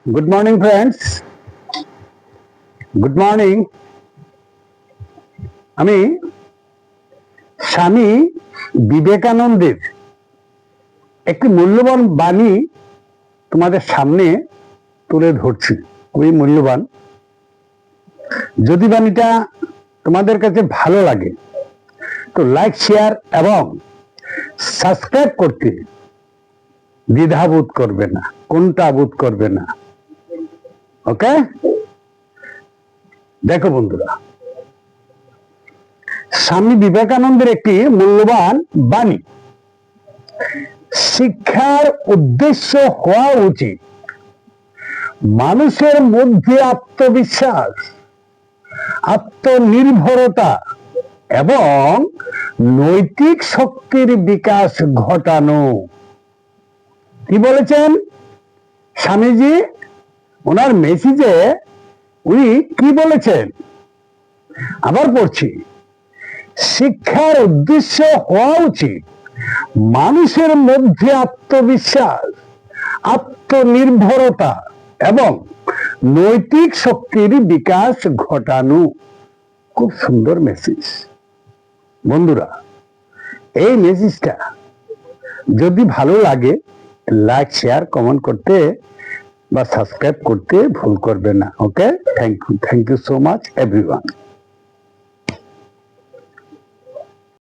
Good morning friends, good morning. আমি স্বামী বিবেকানন্দের একটি মূল্যবান বাণী তোমাদের সামনে তুলে ধরছি। খুবই মূল্যবান। যদি বাণীটা তোমাদের কাছে ভালো লাগে তো লাইক, শেয়ার এবং সাবস্ক্রাইব করতে দ্বিধাবোধ করবে না, কোনটা বোধ করবে না। ওকে, দেখো বন্ধুরা, স্বামী বিবেকানন্দের একটি মূল্যবান বাণী। শিক্ষার উদ্দেশ্য হওয়া উচিত মানুষের মধ্যে আত্মবিশ্বাস, আত্মনির্ভরতা এবং নৈতিক শক্তির বিকাশ ঘটানো। কি বলেছেন স্বামীজি? ওনার মেসেজে উনি কি বলেছেন? আবার পড়ছি, শিক্ষার উদ্দেশ্য হওয়া উচিত মানুষের মধ্যে আত্মবিশ্বাস, আত্মনির্ভরতা এবং নৈতিক শক্তির বিকাশ ঘটানো। খুব সুন্দর মেসেজ বন্ধুরা। এই মেসেজটা যদি ভালো লাগে লাইক, শেয়ার, কমেন্ট করতে বা সাবস্ক্রাইব করতে ভুল করবে না। Okay, thank you so much everyone.